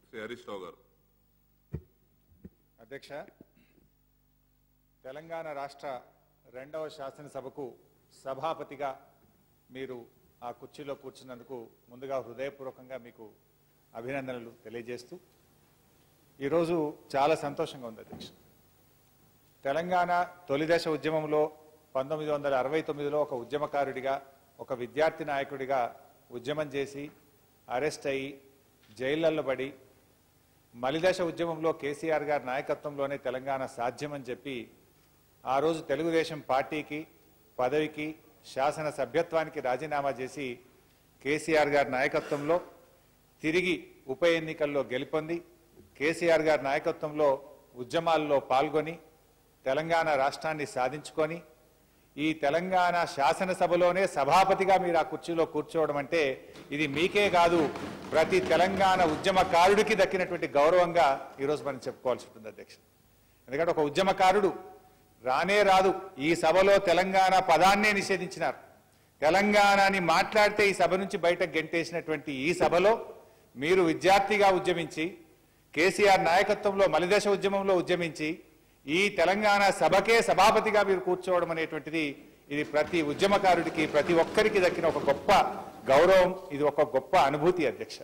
శ్రీ హరీష్ రావు గారు. అధ్యక్ష, తెలంగాణ రాష్ట్ర 2వ శాసనసభకు సభాపతిగా మీరు ఆ కుర్చీలో కూర్చున్నందుకు ముందుగా హృదయపూర్వకంగా మీకు అభినందనలు తెలియజేస్తూ ఈరోజు చాలా సంతోషంగా ఉంది అధ్యక్ష. తెలంగాణ తొలిదశ ఉద్యమంలో 1969లో ఒక ఉద్యమకారుడిగా, ఒక విద్యార్థి నాయకుడిగా ఉద్యమం చేసి అరెస్ట్ అయ్యి జైళ్లలో పడి మలిదశ ఉద్యమంలో కేసీఆర్ గారి నాయకత్వంలోనే తెలంగాణ సాధ్యమని చెప్పి ఆ రోజు తెలుగుదేశం పార్టీకి, పదవికి, శాసన సభ్యత్వానికి రాజీనామా చేసి కేసీఆర్ గారి నాయకత్వంలో తిరిగి ఉప ఎన్నికల్లో గెలుపొంది కేసీఆర్ గారి నాయకత్వంలో ఉద్యమాల్లో పాల్గొని తెలంగాణ రాష్ట్రాన్ని సాధించుకొని ఈ తెలంగాణ శాసనసభలోనే సభాపతిగా మీరు ఆ కుర్చీలో కూర్చోవడం అంటే ఇది మీకే కాదు, ప్రతి తెలంగాణ ఉద్యమకారుడికి దక్కినటువంటి గౌరవంగా ఈరోజు మనం చెప్పుకోవాల్సి ఉంటుంది అధ్యక్ష. ఎందుకంటే ఒక ఉద్యమకారుడు రానే రాదు ఈ సభలో తెలంగాణ పదాన్నే నిషేధించినారు. తెలంగాణని మాట్లాడితే ఈ సభ నుంచి బయటకు గెంటేసినటువంటి ఈ సభలో మీరు విద్యార్థిగా ఉద్యమించి కేసీఆర్ నాయకత్వంలో మలిదశ ఉద్యమంలో ఉద్యమించి ఈ తెలంగాణ సభకే సభాపతిగా మీరు కూర్చోవడం అనేటువంటిది ఇది ప్రతి ఉద్యమకారుడికి, ప్రతి ఒక్కరికి దక్కిన ఒక గొప్ప గౌరవం, ఇది ఒక గొప్ప అనుభూతి అధ్యక్ష.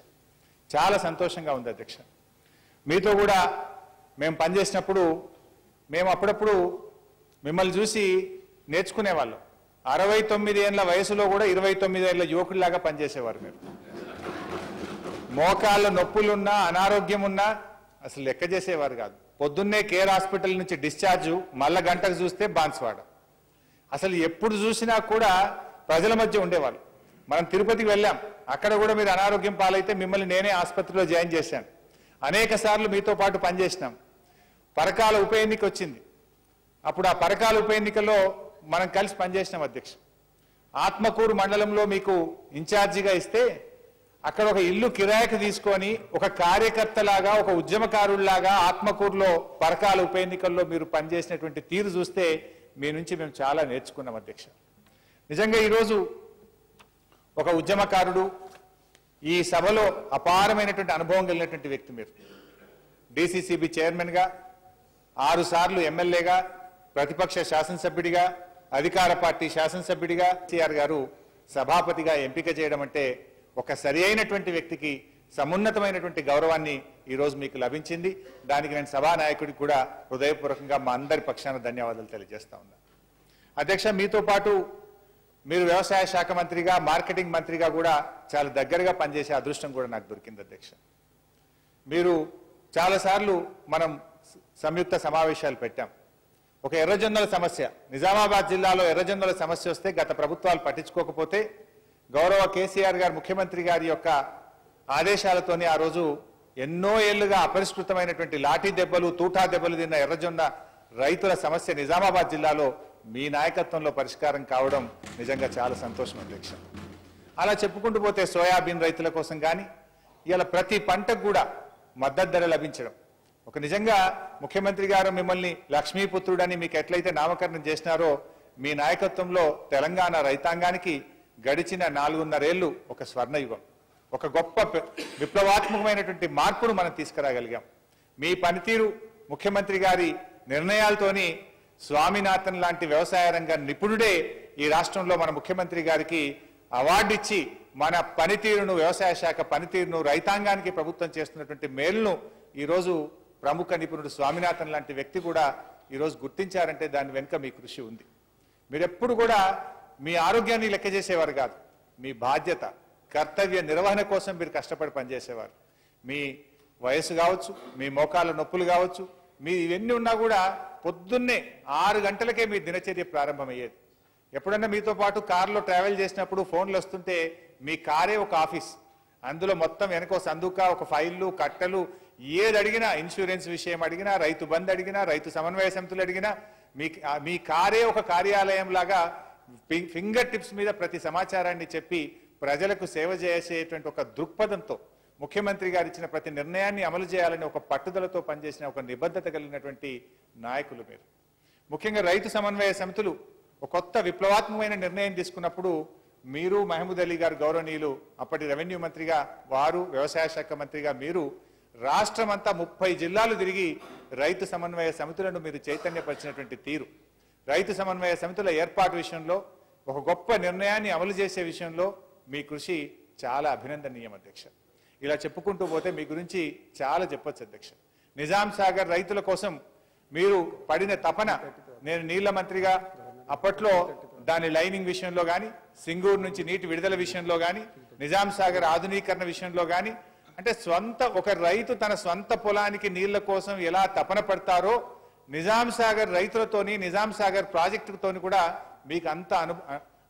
చాలా సంతోషంగా ఉంది అధ్యక్ష. మీతో కూడా మేము పనిచేసినప్పుడు మేము అప్పుడప్పుడు మిమ్మల్ని చూసి నేర్చుకునేవాళ్ళం. 69 ఏళ్ల వయసులో కూడా 29 ఏళ్ల యువకుడిలాగా పనిచేసేవారు మీరు. మోకాళ్ళ నొప్పులున్నా, అనారోగ్యం ఉన్నా అసలు లెక్క చేసేవారు కాదు. పొద్దున్నే కేర్ హాస్పిటల్ నుంచి డిశ్చార్జు, మళ్ళా గంటకు చూస్తే బాన్స్వాడ. అసలు ఎప్పుడు చూసినా కూడా ప్రజల మధ్య ఉండేవాళ్ళు. మనం తిరుపతికి వెళ్ళాం, అక్కడ కూడా మీరు అనారోగ్యం పాలైతే మిమ్మల్ని నేనే ఆసుపత్రిలో జాయిన్ చేశాను. అనేక సార్లు మీతో పాటు పనిచేసినాం. పరకాల ఉప ఎన్నిక వచ్చింది, అప్పుడు ఆ పరకాల ఉప ఎన్నికల్లో మనం కలిసి పనిచేసినాం అధ్యక్ష. ఆత్మకూరు మండలంలో మీకు ఇన్ఛార్జిగా ఇస్తే అక్కడ ఒక ఇల్లు కిరాయికి తీసుకొని ఒక కార్యకర్తలాగా, ఒక ఉద్యమకారుల్లాగా ఆత్మకూరులో పరకాల ఉప ఎన్నికల్లో మీరు పనిచేసినటువంటి తీరు చూస్తే మీ నుంచి మేము చాలా నేర్చుకున్నాం అధ్యక్ష. నిజంగా ఈరోజు ఒక ఉద్యమకారుడు, ఈ సభలో అపారమైనటువంటి అనుభవం కలిగినటువంటి వ్యక్తి మీరు. డిసిసిబి చైర్మన్గా, 6 సార్లు ఎమ్మెల్యేగా, ప్రతిపక్ష శాసనసభ్యుడిగా, అధికార పార్టీ శాసనసభ్యుడిగా కేసీఆర్ గారు సభాపతిగా ఎంపిక చేయడం అంటే ఒక సరి అయినటువంటి వ్యక్తికి సమున్నతమైనటువంటి గౌరవాన్ని ఈరోజు మీకు లభించింది. దానికి నేను సభానాయకుడికి కూడా హృదయపూర్వకంగా మా అందరి పక్షాన ధన్యవాదాలు తెలియజేస్తా ఉన్నా. అధ్యక్ష, మీతో పాటు మీరు వ్యవసాయ శాఖ మంత్రిగా, మార్కెటింగ్ మంత్రిగా కూడా చాలా దగ్గరగా పనిచేసే అదృష్టం కూడా నాకు దొరికింది అధ్యక్ష. మీరు చాలాసార్లు మనం సంయుక్త సమావేశాలు పెట్టాం. ఒక ఎర్రజొన్నల సమస్య, నిజామాబాద్ జిల్లాలో ఎర్రజొన్నల సమస్య వస్తే గత ప్రభుత్వాలు పట్టించుకోకపోతే గౌరవ కేసీఆర్ గారు ముఖ్యమంత్రి గారి యొక్క ఆదేశాలతోనే ఆ రోజు ఎన్నో ఏళ్లుగా అపరిష్కృతమైనటువంటి లాఠీ దెబ్బలు, తూటా దెబ్బలు తిన్న ఎర్రజొన్న రైతుల సమస్య నిజామాబాద్ జిల్లాలో మీ నాయకత్వంలో పరిష్కారం కావడం నిజంగా చాలా సంతోషం అధ్యక్ష. అలా చెప్పుకుంటూ పోతే సోయాబీన్ రైతుల కోసం కానీ ఇలా ప్రతి పంటకు కూడా మద్దతు ధర లభించడం, ఒక నిజంగా ముఖ్యమంత్రి గారు మిమ్మల్ని లక్ష్మీపుత్రుడని మీకు ఎట్లయితే నామకరణం చేసినారో మీ నాయకత్వంలో తెలంగాణ రైతాంగానికి గడిచిన 4.5 ఏళ్లు ఒక స్వర్ణయుగం, ఒక గొప్ప విప్లవాత్మకమైనటువంటి మార్పును మనం తీసుకురాగలిగాం. మీ పనితీరు, ముఖ్యమంత్రి గారి నిర్ణయాలతోని స్వామినాథన్ లాంటి వ్యవసాయ రంగ నిపుణుడే ఈ రాష్ట్రంలో మన ముఖ్యమంత్రి గారికి అవార్డు ఇచ్చి మన పనితీరును, వ్యవసాయ శాఖ పనితీరును, రైతాంగానికి ప్రభుత్వం చేస్తున్నటువంటి మేలును ఈరోజు ప్రముఖ నిపుణుడు స్వామినాథన్ లాంటి వ్యక్తి కూడా ఈరోజు గుర్తించారంటే దాని వెనుక మీ కృషి ఉంది. మీరెప్పుడు కూడా మీ ఆరోగ్యాన్ని లెక్క చేసేవారు కాదు, మీ బాధ్యత, కర్తవ్య నిర్వహణ కోసం మీరు కష్టపడి పనిచేసేవారు. మీ వయసు కావచ్చు, మీ మోకాళ్ళ నొప్పులు కావచ్చు, మీ ఇవన్నీ ఉన్నా కూడా పొద్దున్నే 6 గంటలకే మీ దినచర్య ప్రారంభమయ్యేది. ఎప్పుడన్నా మీతో పాటు కారులో ట్రావెల్ చేసినప్పుడు ఫోన్లు వస్తుంటే మీ కారే ఒక ఆఫీస్, అందులో మొత్తం వెనక సందుక, ఒక ఫైళ్ళు, కట్టలు, ఏది అడిగినా, ఇన్సూరెన్స్ విషయం అడిగినా, రైతు బంద్ అడిగినా, రైతు సమన్వయ సమితులు అడిగినా మీ కారే ఒక కార్యాలయం లాగా ఫింగర్ టిప్స్ మీద ప్రతి సమాచారాన్ని చెప్పి ప్రజలకు సేవ చేసేటువంటి ఒక దృక్పథంతో ముఖ్యమంత్రి గారు ఇచ్చిన ప్రతి నిర్ణయాన్ని అమలు చేయాలని ఒక పట్టుదలతో పనిచేసిన ఒక నిబద్ధత కలిగినటువంటి నాయకులు మీరు. ముఖ్యంగా రైతు సమన్వయ సమితులు ఒక కొత్త విప్లవాత్మకమైన నిర్ణయం తీసుకున్నప్పుడు మీరు, మహమూద్ అలీ గారు గౌరవనీయులు, అప్పటి రెవెన్యూ మంత్రిగా వారు, వ్యవసాయ శాఖ మంత్రిగా మీరు రాష్ట్రమంతా 30 జిల్లాలు తిరిగి రైతు సమన్వయ సమితులను మీరు చైతన్యపరిచినటువంటి తీరు, రైతు సమన్వయ సమితుల ఏర్పాటు విషయంలో ఒక గొప్ప నిర్ణయాన్ని అమలు చేసే విషయంలో మీ కృషి చాలా అభినందనీయం అధ్యక్ష. ఇలా చెప్పుకుంటూ పోతే మీ గురించి చాలా చెప్పొచ్చు అధ్యక్ష. నిజాం సాగర్ రైతుల కోసం మీరు పడిన తపన, నేను నీళ్ల మంత్రిగా అప్పట్లో దాని లైనింగ్ విషయంలో కానీ, సింగూరు నుంచి నీటి విడుదల విషయంలో కానీ, నిజాం సాగర్ ఆధునీకరణ విషయంలో కానీ, అంటే ఒక రైతు తన స్వంత పొలానికి నీళ్ల కోసం ఎలా తపన పడతారో నిజాం సాగర్ రైతులతోని, నిజాం సాగర్ ప్రాజెక్టుతోని కూడా మీకు అంత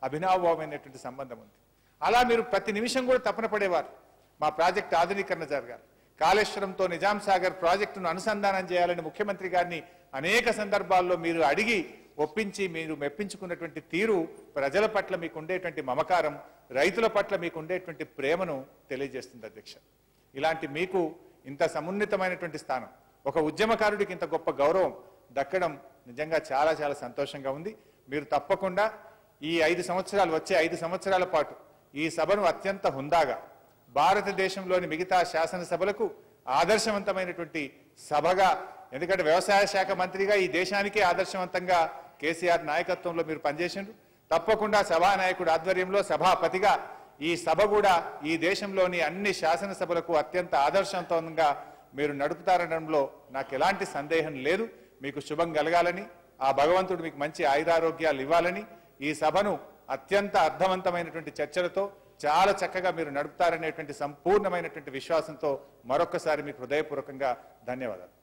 అభినవమైనటువంటి సంబంధం ఉంది. అలా మీరు ప్రతి నిమిషం కూడా తపన పడేవారు మా ప్రాజెక్టు ఆధునీకరణ జరగాలి, కాళేశ్వరంతో నిజాం సాగర్ ప్రాజెక్టును అనుసంధానం చేయాలని ముఖ్యమంత్రి గారిని అనేక సందర్భాల్లో మీరు అడిగి ఒప్పించి మీరు మెప్పించుకున్నటువంటి తీరు ప్రజల పట్ల మీకు ఉండేటువంటి మమకారం, రైతుల పట్ల మీకు ఉండేటువంటి ప్రేమను తెలియజేస్తుంది అధ్యక్ష. ఇలాంటి మీకు ఇంత సమున్నతమైనటువంటి స్థానం, ఒక ఉద్యమకారుడికి ఇంత గొప్ప గౌరవం దక్కడం నిజంగా చాలా చాలా సంతోషంగా ఉంది. మీరు తప్పకుండా ఈ 5 సంవత్సరాలు, వచ్చే 5 సంవత్సరాల పాటు ఈ సభను అత్యంత హుందాగా భారతదేశంలోని మిగతా శాసనసభలకు ఆదర్శవంతమైనటువంటి సభగా, ఎందుకంటే వ్యవసాయ శాఖ మంత్రిగా ఈ దేశానికే ఆదర్శవంతంగా కేసీఆర్ నాయకత్వంలో మీరు పనిచేసిండ్రు. తప్పకుండా సభానాయకుడు ఆధ్వర్యంలో సభాపతిగా ఈ సభ కూడా ఈ దేశంలోని అన్ని శాసనసభలకు అత్యంత ఆదర్శవంతంగా మీరు నడుపుతారనడంలో నాకు ఎలాంటి సందేహం లేదు. మీకు శుభం కలగాలని, ఆ భగవంతుడు మీకు మంచి ఆయురారోగ్యాలు ఇవ్వాలని, ఈ సభను అత్యంత అర్థవంతమైనటువంటి చర్చలతో చాలా చక్కగా మీరు నడుపుతారనేటువంటి సంపూర్ణమైనటువంటి విశ్వాసంతో మరొక్కసారి మీకు హృదయపూర్వకంగా ధన్యవాదాలు.